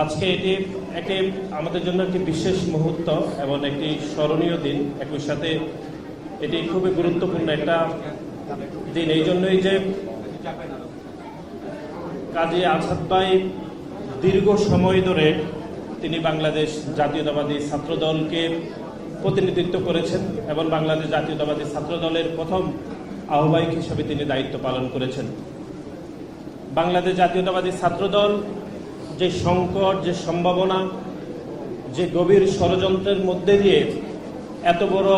আজকে এটি একটি আমাদের জন্য একটি বিশেষ মুহূর্ত এবং একটি স্মরণীয় দিন। একই সাথে এটি খুবই গুরুত্বপূর্ণ একটা দিন এই জন্যই যে কাজী আসাদ ভাই দীর্ঘ সময় ধরে তিনি বাংলাদেশ জাতীয়তাবাদী ছাত্রদলকে প্রতিনিধিত্ব করেছেন এবং বাংলাদেশ জাতীয়তাবাদী ছাত্রদলের প্রথম আহ্বায়ক হিসেবে তিনি দায়িত্ব পালন করেছেন। বাংলাদেশ জাতীয়তাবাদী ছাত্রদল যে সংকট, যে সম্ভাবনা, যে গভীর ষড়যন্ত্রের মধ্যে দিয়ে এত বড়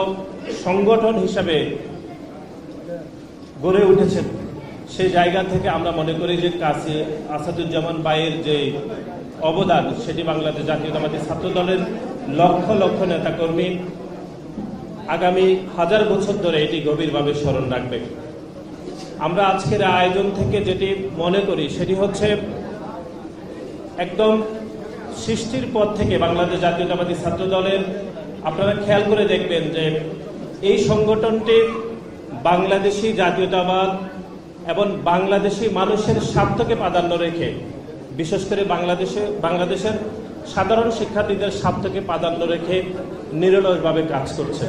সংগঠন হিসাবে গড়ে উঠেছেন, সেই জায়গা থেকে আমরা মনে করি যে কাজী আসাদুজ্জামান ভাইয়ের যে অবদান সেটি বাংলাদেশ জাতীয়তাবাদী ছাত্রদলের লক্ষ লক্ষ নেতাকর্মী আগামী হাজার বছর ধরে এটি গভীরভাবে স্মরণ রাখবে। আমরা আজকের আয়োজন থেকে যেটি মনে করি সেটি হচ্ছে একদম সৃষ্টির পর থেকে বাংলাদেশ জাতীয়তাবাদী ছাত্রদলের আপনারা খেয়াল করে দেখবেন যে এই সংগঠনটি বাংলাদেশি জাতীয়তাবাদ এবং বাংলাদেশি মানুষের স্বার্থকে প্রাধান্য রেখে, বিশেষ করে বাংলাদেশের সাধারণ শিক্ষার্থীদের স্বার্থকে প্রাধান্য রেখে নিরলসভাবে কাজ করছে।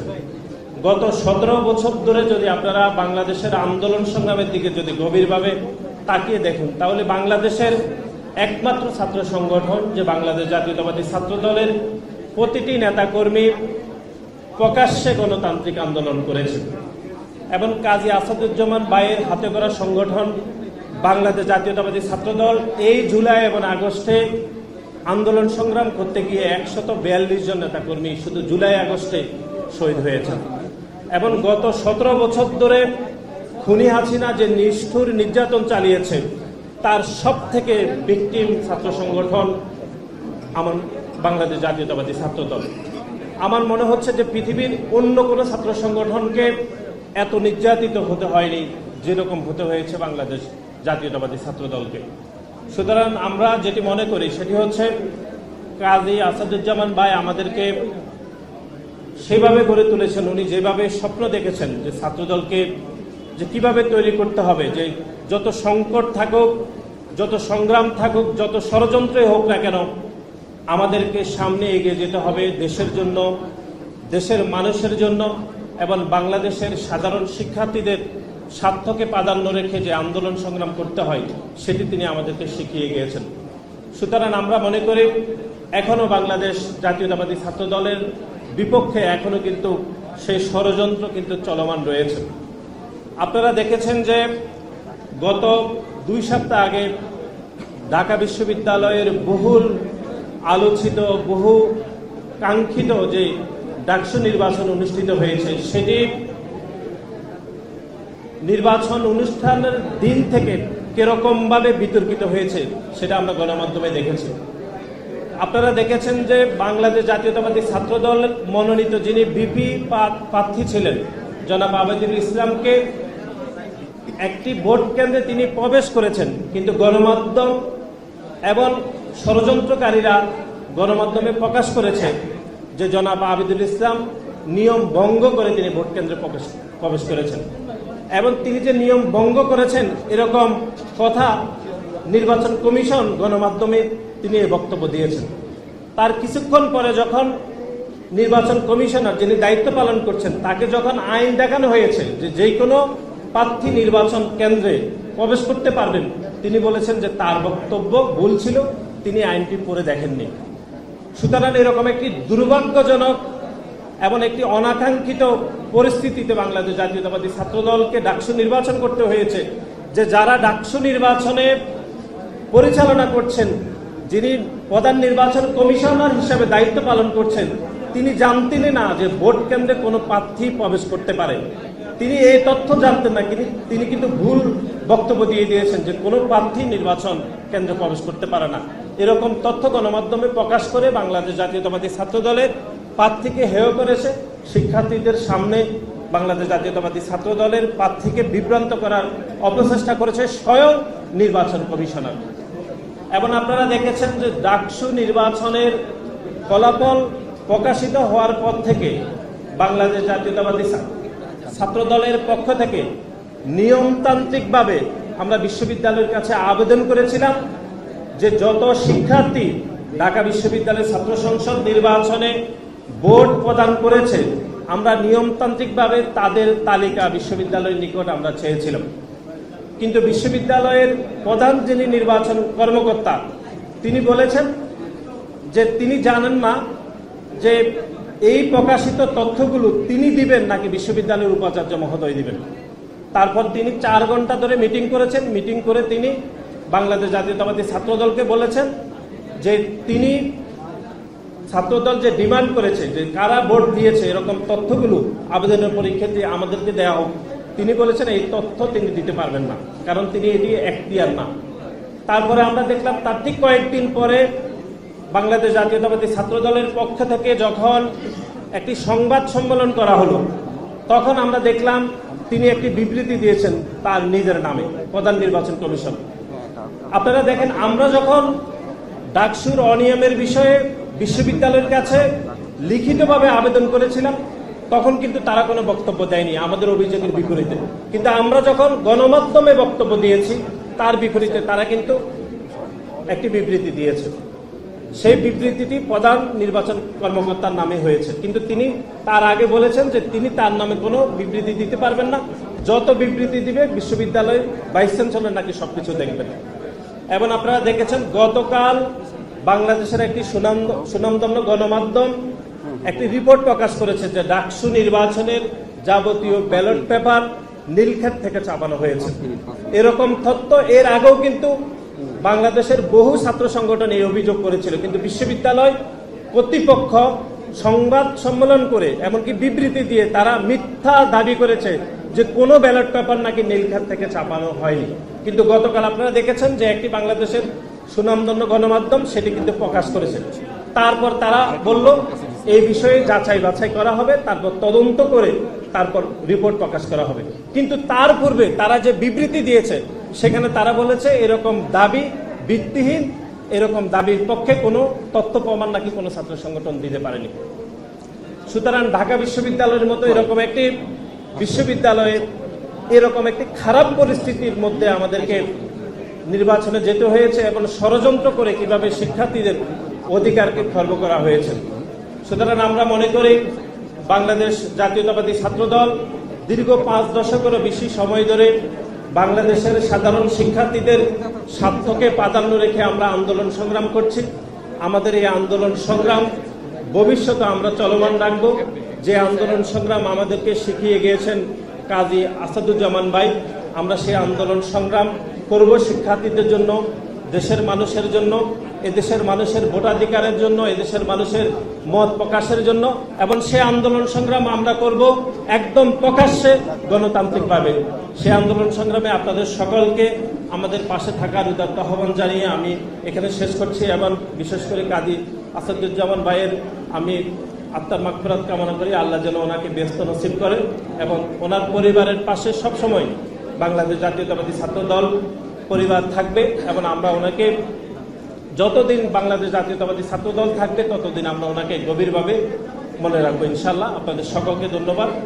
গত 17 বছর ধরে যদি আপনারা বাংলাদেশের আন্দোলন সংগ্রামের দিকে যদি গভীরভাবে তাকিয়ে দেখুন, তাহলে বাংলাদেশের একমাত্র ছাত্র সংগঠন যে বাংলাদেশ জাতীয়তাবাদী ছাত্রদলের প্রতিটি নেতাকর্মী প্রকাশ্যে গণতান্ত্রিক আন্দোলন করেছে এবং কাজী আসাদুজ্জামান ভাইয়ের হাতে করা সংগঠন বাংলাদেশ জাতীয়তাবাদী ছাত্রদল এই জুলাই এবং আগস্টে আন্দোলন সংগ্রাম করতে গিয়ে 142 জন নেতাকর্মী শুধু জুলাই আগস্টে শহীদ হয়েছেন এবং গত 17 বছর ধরে খুনি হাসিনা যে নিষ্ঠুর নির্যাতন চালিয়েছে তার সব থেকে ভিকটিম ছাত্র সংগঠন আমার বাংলাদেশ জাতীয়তাবাদী ছাত্রদল। আমার মনে হচ্ছে যে পৃথিবীর অন্য কোনো ছাত্র সংগঠনকে এত নির্যাতিত হতে হয়নি যেরকম হতে হয়েছে বাংলাদেশ জাতীয়তাবাদী ছাত্রদলকে। সুতরাং আমরা যেটি মনে করি সেটি হচ্ছে কাজী আসাদুজ্জামান ভাই আমাদেরকে সেভাবে গড়ে তুলেছেন, উনি যেভাবে স্বপ্ন দেখেছেন যে ছাত্রদলকে যে কিভাবে তৈরি করতে হবে, যে যত সংকট থাকুক, যত সংগ্রাম থাকুক, যত ষড়যন্ত্রই হোক না কেন আমাদেরকে সামনে এগিয়ে যেতে হবে দেশের জন্য, দেশের মানুষের জন্য এবং বাংলাদেশের সাধারণ শিক্ষার্থীদের স্বার্থকে প্রাধান্য রেখে যে আন্দোলন সংগ্রাম করতে হয় সেটি তিনি আমাদেরকে শিখিয়ে গিয়েছেন। সুতরাং আমরা মনে করি এখনো বাংলাদেশ জাতীয়তাবাদী ছাত্রদলের বিপক্ষে এখনো কিন্তু সেই ষড়যন্ত্র কিন্তু চলমান রয়েছে। আপনারা দেখেছেন যে গত 2 সপ্তাহ আগে ঢাকা বিশ্ববিদ্যালয়ের বহুল আলোচিত, বহু কাঙ্ক্ষিত যে ডাকসু নির্বাচন অনুষ্ঠিত হয়েছে, সেটি নির্বাচন অনুষ্ঠানের দিন থেকে কিরকম ভাবে বিতর্কিত হয়েছে সেটা আমরা গণমাধ্যমে দেখেছি। আপনারা দেখেছেন যে বাংলাদেশ জাতীয়তাবাদী ছাত্রদল মনোনীত যিনি ভিপি প্রার্থী ছিলেন জনাব আবেদুল ইসলামকে একটি ভোট কেন্দ্রে তিনি প্রবেশ করেছেন, কিন্তু গণমাধ্যম এবং ষড়যন্ত্রকারীরা গণমাধ্যমে প্রকাশ করেছে যে জনাব আবেদুল ইসলাম নিয়ম ভঙ্গ করে তিনি ভোট কেন্দ্রে প্রবেশ করেছেন এবং তিনি যে নিয়ম ভঙ্গ করেছেন এরকম কথা নির্বাচন কমিশন গণমাধ্যমে তিনি এই বক্তব্য দিয়েছেন। তার কিছুক্ষণ পরে যখন নির্বাচন কমিশনার যিনি দায়িত্ব পালন করছেন তাকে যখন আইন দেখানো হয়েছে যে যে কোনো প্রার্থী নির্বাচন কেন্দ্রে প্রবেশ করতে পারবেন, তিনি বলেছেন যে তার বক্তব্য ভুল ছিল, তিনি আইনটি পড়ে দেখেননি। সুতরাং এরকম একটি দুর্ভাগ্যজনক এবং একটি অনাকাঙ্ক্ষিত পরিস্থিতিতে বাংলাদেশ জাতীয়তাবাদী ছাত্রদলকে ডাকসু নির্বাচন করতে হয়েছে, যে যারা ডাকসু নির্বাচনে পরিচালনা করছেন, যিনি প্রধান নির্বাচন কমিশনার হিসেবে দায়িত্ব পালন করছেন, তিনি জানতেনই না যে ভোট কেন্দ্রে কোনো প্রার্থী প্রবেশ করতে পারে। তিনি এই তথ্য জানতেন না, তিনি কিন্তু ভুল বক্তব্য দিয়ে দিয়েছেন যে কোনো প্রার্থী নির্বাচন কেন্দ্রে প্রবেশ করতে পারে না। এরকম তথ্য গণমাধ্যমে প্রকাশ করে বাংলাদেশ জাতীয়তাবাদী ছাত্রদলের প্রার্থীকে হেয় করেছে। শিক্ষার্থীদের সামনে বাংলাদেশ জাতীয়তাবাদী ছাত্রদলের প্রার্থীকে বিভ্রান্ত করার অপচেষ্টা করেছে স্বয়ং নির্বাচন কমিশনার। এবং আপনারা দেখেছেন যে ডাকসু নির্বাচনের ফলাফল প্রকাশিত হওয়ার পর থেকে বাংলাদেশ জাতীয়তাবাদী ছাত্রদলের পক্ষ থেকে নিয়মতান্ত্রিকভাবে আমরা বিশ্ববিদ্যালয়ের কাছে আবেদন করেছিলাম যে যত শিক্ষার্থী ঢাকা বিশ্ববিদ্যালয়ের ছাত্র সংসদ নির্বাচনে ভোট প্রদান করেছে, আমরা নিয়মতান্ত্রিকভাবে তাদের তালিকা বিশ্ববিদ্যালয়ের নিকট আমরা চেয়েছিলাম। কিন্তু বিশ্ববিদ্যালয়ের প্রধান যিনি নির্বাচন কর্মকর্তা তিনি বলেছেন যে তিনি জানেন না যে এই প্রকাশিত তথ্যগুলো তিনি দিবেন নাকি বিশ্ববিদ্যালয়ের উপাচার্য মহোদয় দিবেন। তারপর তিনি 4 ঘন্টা ধরে মিটিং করেছেন। মিটিং করে তিনি বাংলাদেশ জাতীয়তাবাদী ছাত্রদলকে বলেছেন যে তিনি ছাত্রদল যে ডিমান্ড করেছে যে কারা ভোট দিয়েছে এরকম তথ্যগুলো আবেদনের পরীক্ষাতে আমাদেরকে দেওয়া হোক, তিনি বলেছেন এই তথ্য তিনি দিতে পারবেন না, কারণ তিনি এটি এখতিয়ার না। তারপরে আমরা দেখলাম তার ঠিক কয়েকদিন পরে বাংলাদেশ জাতীয়তাবাদী ছাত্রদলের পক্ষ থেকে যখন একটি সংবাদ সম্মেলন করা হলো, তখন আমরা দেখলাম তিনি একটি বিবৃতি দিয়েছেন তার নিজের নামে, প্রধান নির্বাচন কমিশন। আপনারা দেখেন, আমরা যখন ডাকসুর অনিয়মের বিষয়ে বিশ্ববিদ্যালয়ের কাছে লিখিতভাবে আবেদন করেছিলাম তখন কিন্তু তারা কোনো বক্তব্য দেয়নি আমাদের অভিযোগের বিপরীতে। কিন্তু আমরা যখন গণমাধ্যমে বক্তব্য দিয়েছি তার বিপরীতে তারা কিন্তু একটি বিবৃতি দিয়েছে। সেই বিবৃতিটি প্রধান নির্বাচন কর্মকর্তার নামে হয়েছে, কিন্তু তিনি তার আগে বলেছেন যে তিনি তার নামে কোনো বিবৃতি দিতে পারবেন না, যত বিবৃতি দিবে বিশ্ববিদ্যালয়ের ভাইস চ্যান্সেলর নাকি সবকিছু দেখবেন। এবং আপনারা দেখেছেন গতকাল বাংলাদেশের একটি সুনামধন্য গণমাধ্যম একটি রিপোর্ট প্রকাশ করেছে যে ডাকসু নির্বাচনের যাবতীয় ব্যালট পেপার নীলক্ষেত থেকে চাপানো হয়েছে। এরকম তথ্য এর আগেও কিন্তু বাংলাদেশের বহু ছাত্র সংগঠন এই অভিযোগ করেছিল, কিন্তু বিশ্ববিদ্যালয় কর্তৃপক্ষ সংবাদ সম্মেলন করে এমনকি বিবৃতি দিয়ে তারা মিথ্যা দাবি করেছে যে কোনো ব্যালট পেপার নাকি নীলক্ষেত থেকে চাপানো হয়নি। কিন্তু গতকাল আপনারা দেখেছেন যে একটি বাংলাদেশের সুনামধন্য গণমাধ্যম সেটি কিন্তু প্রকাশ করেছে। তারপর তারা বলল এই বিষয়ে যাচাই বাছাই করা হবে, তারপর তদন্ত করে তারপর রিপোর্ট প্রকাশ করা হবে। কিন্তু তার পূর্বে তারা যে বিবৃতি দিয়েছে সেখানে তারা বলেছে এরকম দাবি ভিত্তিহীন, এরকম দাবির পক্ষে কোনো তথ্য প্রমাণ নাকি কোনো ছাত্র সংগঠন দিতে পারেনি। সুতরাং ঢাকা বিশ্ববিদ্যালয়ের মতো এরকম একটি বিশ্ববিদ্যালয়ে এরকম একটি খারাপ পরিস্থিতির মধ্যে আমাদেরকে নির্বাচনে যেতে হয়েছে এবং ষড়যন্ত্র করে কিভাবে শিক্ষার্থীদের অধিকারকে খর্ব করা হয়েছে। সুতরাং আমরা মনে করি বাংলাদেশ জাতীয়তাবাদী ছাত্রদল দীর্ঘ 5 দশকেরও বেশি সময় ধরে বাংলাদেশের সাধারণ শিক্ষার্থীদের স্বার্থকে প্রাধান্য রেখে আমরা আন্দোলন সংগ্রাম করছি। আমাদের এই আন্দোলন সংগ্রাম ভবিষ্যতে আমরা চলমান রাখব। যে আন্দোলন সংগ্রাম আমাদেরকে শিখিয়ে গিয়েছেন কাজী আসাদুজ্জামান ভাই, আমরা সেই আন্দোলন সংগ্রাম করব শিক্ষার্থীদের জন্য, দেশের মানুষের জন্য, এদেশের মানুষের ভোটাধিকারের জন্য, এদেশের মানুষের মত প্রকাশের জন্য। এবং সেই আন্দোলন সংগ্রাম আমরা করব একদম প্রকাশ্যে গণতান্ত্রিকভাবে। সেই আন্দোলন সংগ্রামে আপনাদের সকলকে আমাদের পাশে থাকার উদাত্ত আহ্বান জানিয়ে আমি এখানে শেষ করছি। এবং বিশেষ করে কাজী আসাদুজ্জামান ভাইয়ের আমি আত্মার মাগফিরাত কামনা করি, আল্লাহ যেন ওনাকে ব্যস্ত নসিব করেন এবং ওনার পরিবারের পাশে সবসময় বাংলাদেশ জাতীয়তাবাদী ছাত্রদল পরিবার থাকবে। এবং আমরা ওনাকে যতদিন বাংলাদেশ জাতীয়তাবাদী ছাত্রদল থাকবে ততদিন আমরা ওনাকে গভীরভাবে মনে রাখবো ইনশাল্লাহ। আপনাদের সকলকে ধন্যবাদ।